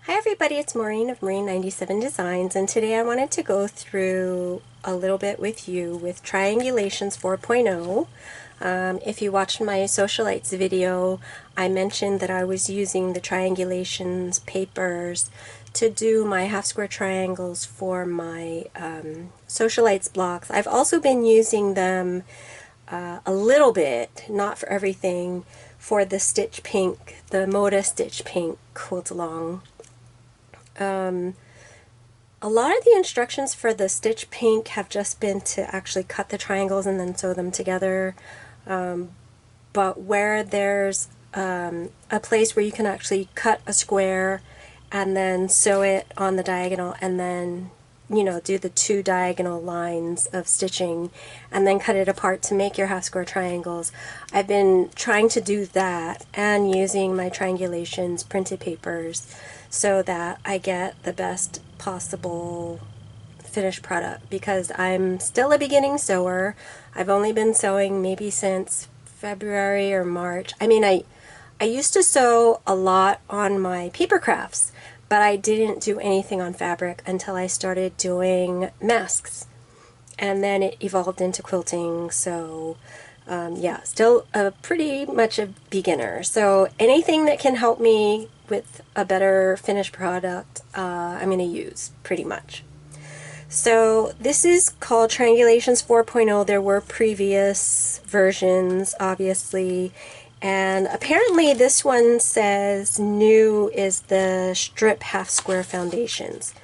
Hi everybody, it's Maureen of Maureen 97 Designs, and today I wanted to go through a little bit with you with Triangulations 4.0. If you watched my socialites video, I mentioned that I was using the Triangulations papers to do my half square triangles for my socialites blocks. I've also been using them a little bit, not for everything, for the Stitch Pink, the Moda Stitch Pink quilt along. A lot of the instructions for the Stitch Pink have just been to actually cut the triangles and then sew them together, but where there's a place where you can actually cut a square and then sew it on the diagonal and then do the two diagonal lines of stitching and then cut it apart to make your half square triangles. I've been trying to do that and using my Triangulations printed papers so that I get the best possible finished product, because I'm still a beginning sewer. I've only been sewing maybe since February or March. I used to sew a lot on my paper crafts, but I didn't do anything on fabric until I started doing masks, and then it evolved into quilting. So yeah, still pretty much a beginner. So anything that can help me with a better finished product, I'm going to use pretty much. So this is called Triangulations 4.0. There were previous versions, obviously, and apparently this one says new is the strip half square foundations.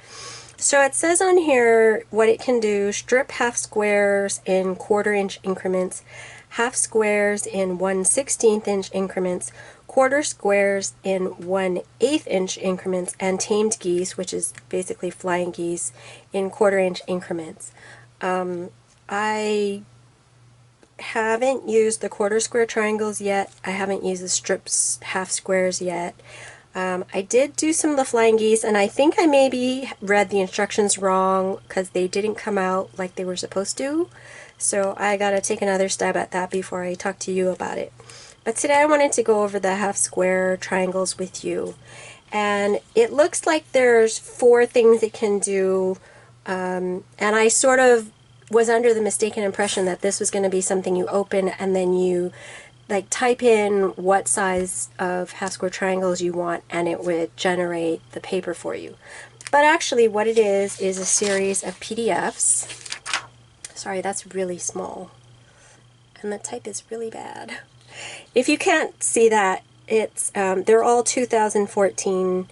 So it says on here what it can do: strip half squares in 1/4 inch increments, half squares in 1/16 inch increments, quarter squares in 1/8 inch increments, and tamed geese, which is basically flying geese, in 1/4 inch increments. I haven't used the quarter square triangles yet. I haven't used the strips half squares yet. I did do some of the flying geese, and I think I maybe read the instructions wrong because they didn't come out like they were supposed to. So I gotta take another stab at that before I talk to you about it. But today I wanted to go over the half square triangles with you. And it looks like there's 4 things it can do, and I sort of was under the mistaken impression that this was going to be something you open and then you like type in what size of half square triangles you want and it would generate the paper for you. But actually what it is a series of PDFs. Sorry, that's really small and the type is really bad. If you can't see that, it's they're all 2014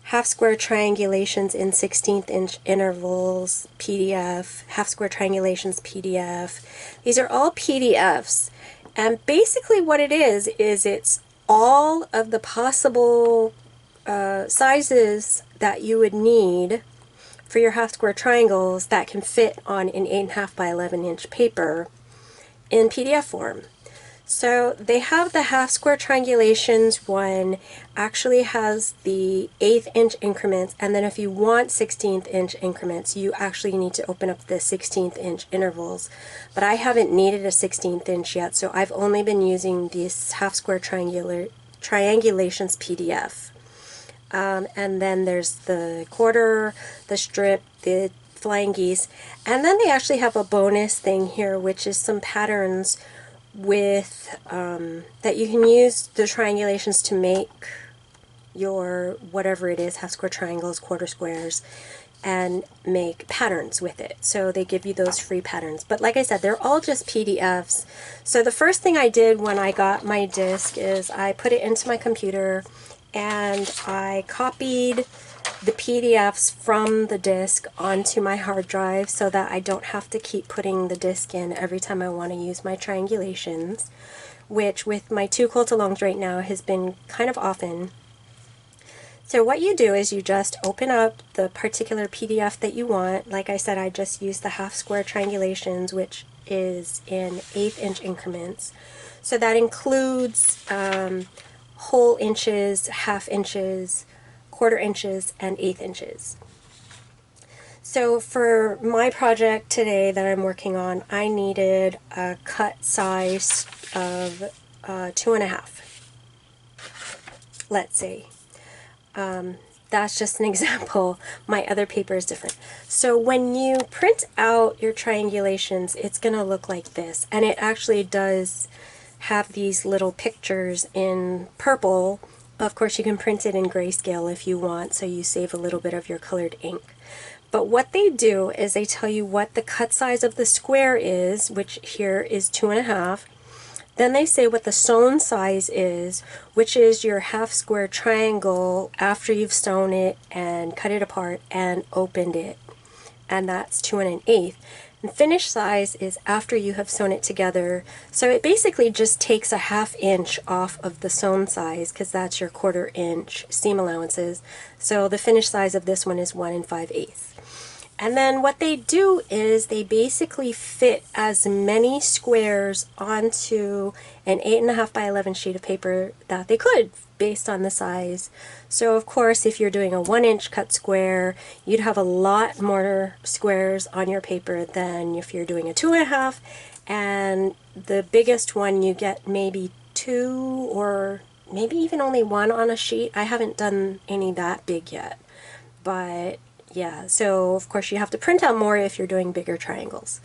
half square triangulations in 1/16 inch intervals PDF, half square triangulations PDF. These are all PDFs, and basically what it is it's all of the possible sizes that you would need for your half square triangles that can fit on an 8.5 by 11 inch paper in PDF form. So they have the half square triangulations one actually has the 1/8 inch increments, and then if you want 16th inch increments, you actually need to open up the 16th inch intervals. But I haven't needed a 16th inch yet, so I've only been using this half square triangulations PDF. And then there's the quarter, the strip, the flying geese, and then they actually have a bonus thing here, which is some patterns with that you can use the triangulations to make your whatever it is, half square triangles, quarter squares, and make patterns with it. So they give you those free patterns. But like I said, they're all just PDFs. So the first thing I did when I got my disc is I put it into my computer and I copied the PDFs from the disc onto my hard drive so that I don't have to keep putting the disc in every time I want to use my triangulations, which with my 2 quilt-alongs right now has been kind of often. So what you do is you just open up the particular PDF that you want. Like I said, I just used the half square triangulations, which is in 1/8 inch increments. So that includes whole inches, half inches, quarter inches, and 1/8 inches. So for my project today that I'm working on, I needed a cut size of 2.5, let's say. that's just an example. My other paper is different. So when you print out your triangulations, it's going to look like this. And it actually does have these little pictures in purple. Of course, you can print it in grayscale if you want, so you save a little bit of your colored ink. But what they do is they tell you what the cut size of the square is, which here is 2.5. Then they say what the sewn size is, which is your half square triangle after you've sewn it and cut it apart and opened it. And that's 2 1/8. And finished size is after you have sewn it together. So it basically just takes a 1/2 inch off of the sewn size, because that's your 1/4 inch seam allowances. So the finished size of this one is 1 5/8. And then what they do is they basically fit as many squares onto an 8.5 by 11 sheet of paper that they could, based on the size. So of course, if you're doing a 1-inch cut square, you'd have a lot more squares on your paper than if you're doing a 2.5. And the biggest one, you get maybe 2 or maybe even only 1 on a sheet. I haven't done any that big yet, but yeah, so of course you have to print out more if you're doing bigger triangles.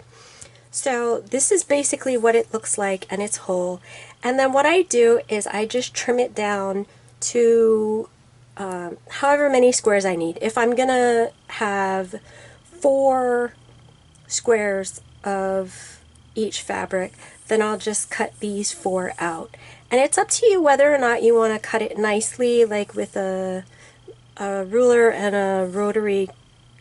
So this is basically what it looks like, and it's whole. And then what I do is I just trim it down to however many squares I need. If I'm gonna have 4 squares of each fabric, then I'll just cut these 4 out. And it's up to you whether or not you want to cut it nicely, like with a ruler and a rotary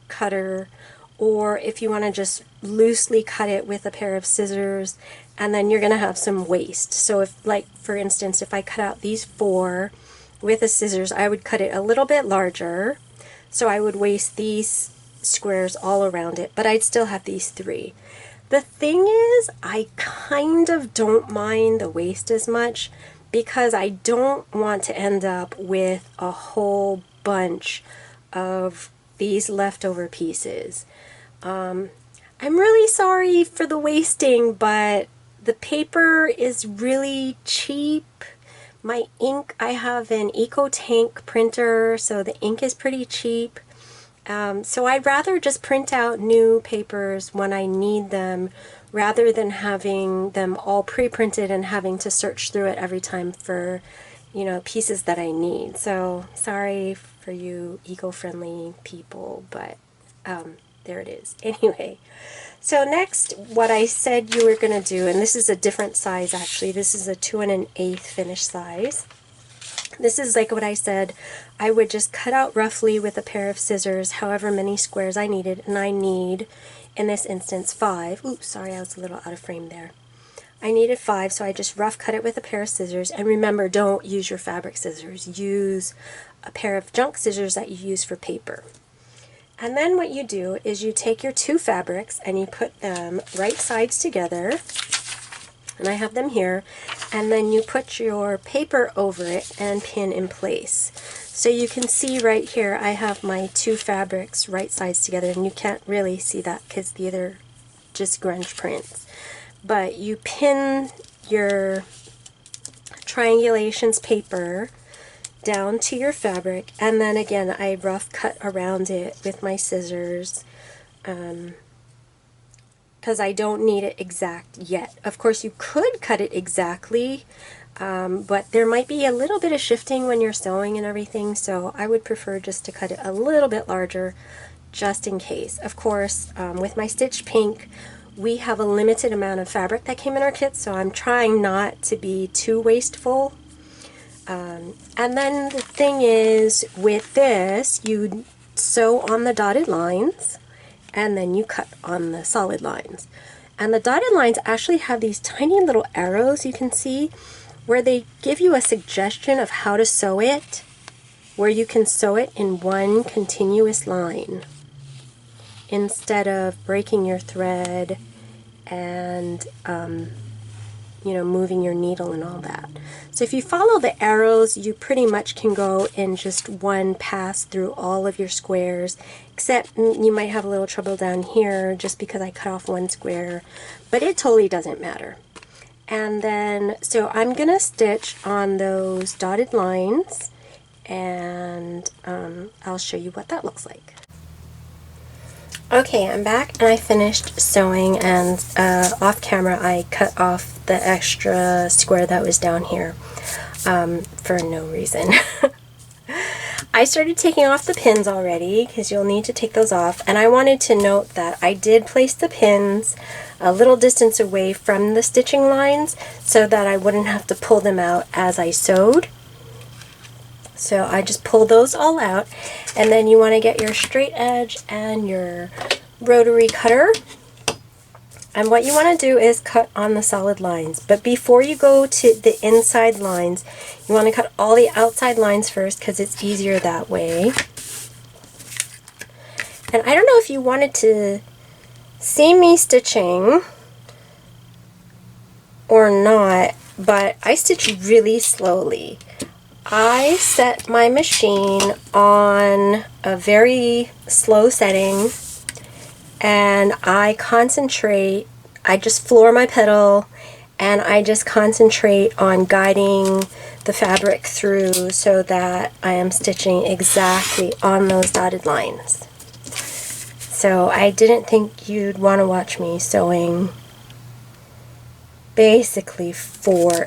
cutter, or if you want to just loosely cut it with a pair of scissors, and then you're going to have some waste. So if, like, for instance, if I cut out these 4 with a scissors, I would cut it a little bit larger, so I would waste these squares all around it, but I'd still have these 3. The thing is, I kind of don't mind the waste as much, because I don't want to end up with a whole bunch of these leftover pieces. I'm really sorry for the wasting, but the paper is really cheap. My ink, I have an EcoTank printer, so the ink is pretty cheap. So I'd rather just print out new papers when I need them, rather than having them all pre-printed and having to search through it every time for, you know, pieces that I need. So sorry for you eco-friendly people, but there it is. Anyway, so next, what I said you were going to do, and this is a different size actually, this is a 2 1/8 finished size. This is like what I said, I would just cut out roughly with a pair of scissors however many squares I needed, and I need, in this instance, 5. Oops, sorry, I was a little out of frame there. I needed 5, so I just rough cut it with a pair of scissors. And remember, don't use your fabric scissors. Use a pair of junk scissors that you use for paper. And then what you do is you take your 2 fabrics and you put them right sides together, and I have them here, and then you put your paper over it and pin in place. So you can see right here I have my 2 fabrics right sides together, and you can't really see that because these are just grunge prints. But you pin your triangulations paper down to your fabric, and then again I rough cut around it with my scissors, because I don't need it exact yet. Of course you could cut it exactly, but there might be a little bit of shifting when you're sewing and everything, so I would prefer just to cut it a little bit larger just in case. Of course, with my Stitch Pink, we have a limited amount of fabric that came in our kit, so I'm trying not to be too wasteful. And then the thing is, with this, you sew on the dotted lines, and then you cut on the solid lines. And the dotted lines actually have these tiny little arrows you can see, where they give you a suggestion of how to sew it, where you can sew it in one continuous line, instead of breaking your thread and you know, moving your needle and all that. So if you follow the arrows, you pretty much can go in just one pass through all of your squares, except you might have a little trouble down here just because I cut off one square, but it totally doesn't matter. And then, so I'm gonna stitch on those dotted lines, and I'll show you what that looks like. Okay, I'm back and I finished sewing, and off camera I cut off the extra square that was down here for no reason. I started taking off the pins already because you'll need to take those off, and I wanted to note that I did place the pins a little distance away from the stitching lines so that I wouldn't have to pull them out as I sewed. So I just pull those all out, and then you want to get your straight edge and your rotary cutter. And what you want to do is cut on the solid lines. But before you go to the inside lines, you want to cut all the outside lines first because it's easier that way. And I don't know if you wanted to see me stitching or not, but I stitch really slowly. I set my machine on a very slow setting, and I concentrate, I just floor my pedal, and I just concentrate on guiding the fabric through so that I am stitching exactly on those dotted lines. So I didn't think you'd want to watch me sewing basically forever.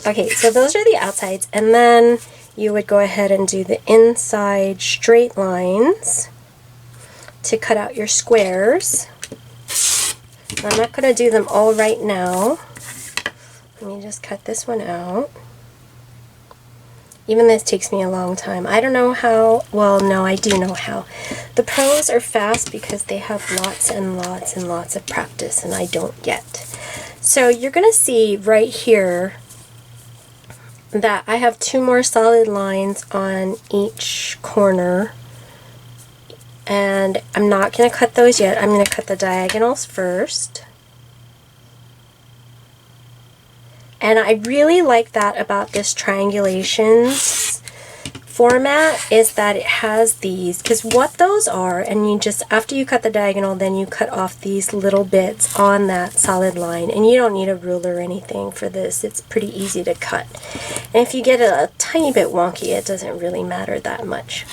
Okay, so those are the outsides, and then you would go ahead and do the inside straight lines to cut out your squares. I'm not going to do them all right now. Let me just cut this one out. Even this takes me a long time. I don't know how, well, no, I do know how. The pros are fast because they have lots and lots and lots of practice, and I don't yet. So you're going to see right here that I have 2 more solid lines on each corner, and I'm not going to cut those yet. I'm going to cut the diagonals first. And I really like that about this Triangulations format, is that it has these, because what those are, and you just, after you cut the diagonal, then you cut off these little bits on that solid line, and you don't need a ruler or anything for this. It's pretty easy to cut. And if you get it a tiny bit wonky, it doesn't really matter that much.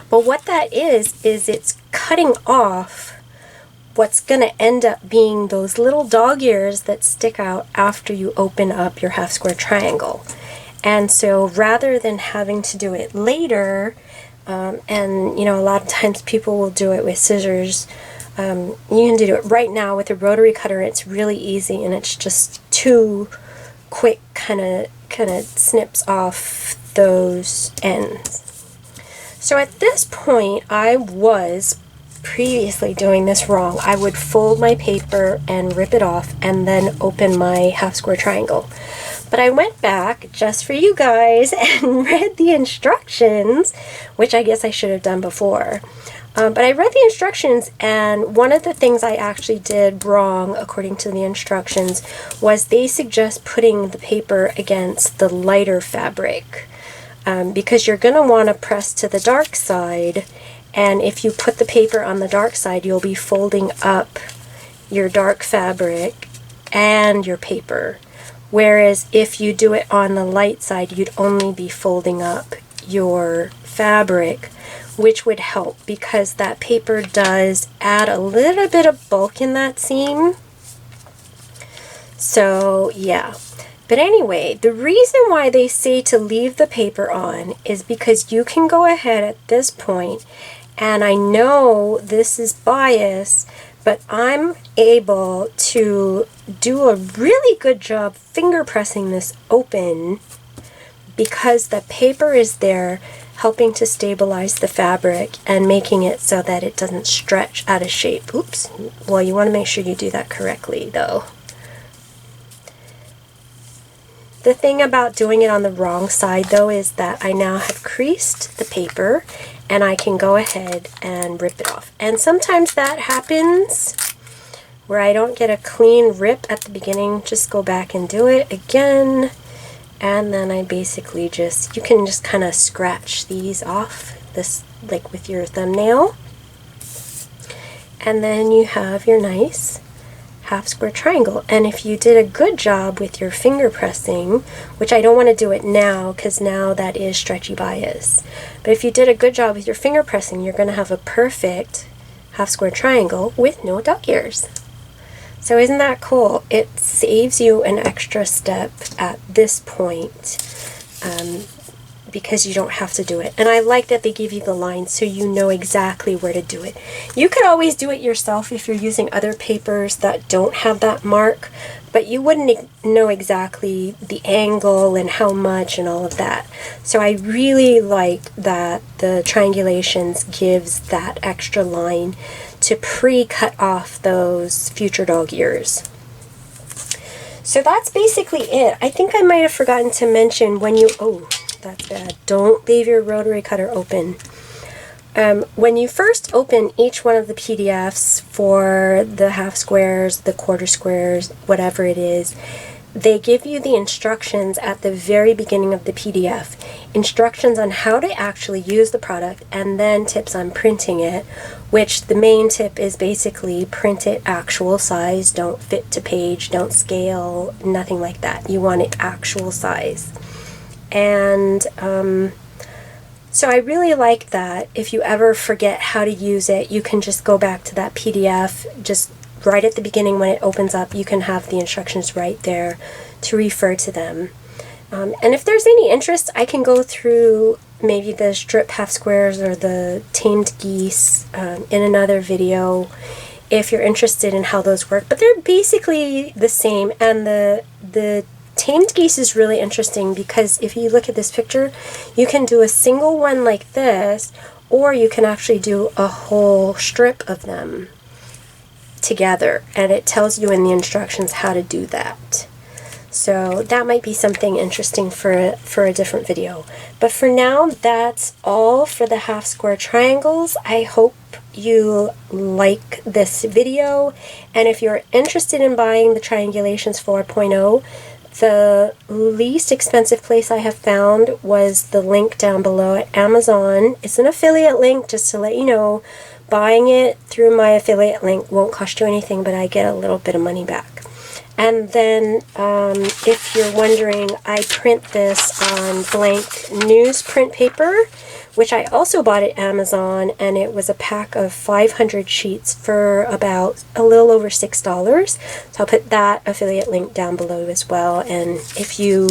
But what that is it's cutting off what's going to end up being those little dog ears that stick out after you open up your half square triangle. And so rather than having to do it later, and you know, a lot of times people will do it with scissors, you can do it right now with a rotary cutter. It's really easy, and it's just 2 quick kind of snips off those ends. So at this point, I was previously doing this wrong. I would fold my paper and rip it off and then open my half square triangle. But I went back just for you guys and read the instructions, which I guess I should have done before. But I read the instructions, and one of the things I actually did wrong according to the instructions was they suggest putting the paper against the lighter fabric, because you're going to want to press to the dark side, and if you put the paper on the dark side, you'll be folding up your dark fabric and your paper. Whereas if you do it on the light side, you'd only be folding up your fabric, which would help because that paper does add a little bit of bulk in that seam. So yeah. But anyway, the reason why they say to leave the paper on is because you can go ahead at this point, and I know this is bias, but I'm able to do a really good job finger pressing this open because the paper is there helping to stabilize the fabric and making it so that it doesn't stretch out of shape. Oops. Well, you want to make sure you do that correctly though. The thing about doing it on the wrong side though is that I now have creased the paper and I can go ahead and rip it off. And sometimes that happens where I don't get a clean rip at the beginning. Just go back and do it again. And then I basically just, you can just kind of scratch these off, this like with your thumbnail. And then you have your nice half square triangle. And if you did a good job with your finger pressing, which I don't want to do it now because now that is stretchy bias, but if you did a good job with your finger pressing, you're going to have a perfect half square triangle with no dog ears. So isn't that cool? It saves you an extra step at this point because you don't have to do it. And I like that they give you the lines so you know exactly where to do it. You could always do it yourself if you're using other papers that don't have that mark, but you wouldn't know exactly the angle and how much and all of that. So I really like that the Triangulations gives that extra line to pre-cut off those future dog ears. So that's basically it. I think I might have forgotten to mention when you, oh, that's bad. Don't leave your rotary cutter open. When you first open each one of the PDFs for the half squares, the quarter squares, whatever it is, they give you the instructions at the very beginning of the PDF. Instructions on how to actually use the product, and then tips on printing it, which the main tip is basically print it actual size, don't fit to page, don't scale, nothing like that. You want it actual size. And so I really like that. If you ever forget how to use it, you can just go back to that PDF, just right at the beginning when it opens up, you can have the instructions right there to refer to them. And if there's any interest, I can go through maybe the strip half squares or the tamed geese in another video if you're interested in how those work. But they're basically the same, and the tamed geese is really interesting because if you look at this picture, you can do a single one like this, or you can actually do a whole strip of them together, and it tells you in the instructions how to do that. So that might be something interesting for a different video. But for now, that's all for the half square triangles. I hope you like this video, and if you're interested in buying the Triangulations 4.0, the least expensive place I have found was the link down below at Amazon. It's an affiliate link, just to let you know. Buying it through my affiliate link won't cost you anything, but I get a little bit of money back. And then, if you're wondering, I print this on blank newsprint paper, which I also bought at Amazon, and it was a pack of 500 sheets for about a little over $6. So I'll put that affiliate link down below as well. And if you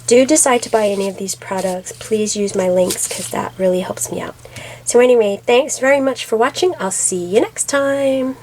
do decide to buy any of these products, please use my links because that really helps me out. So anyway, thanks very much for watching. I'll see you next time.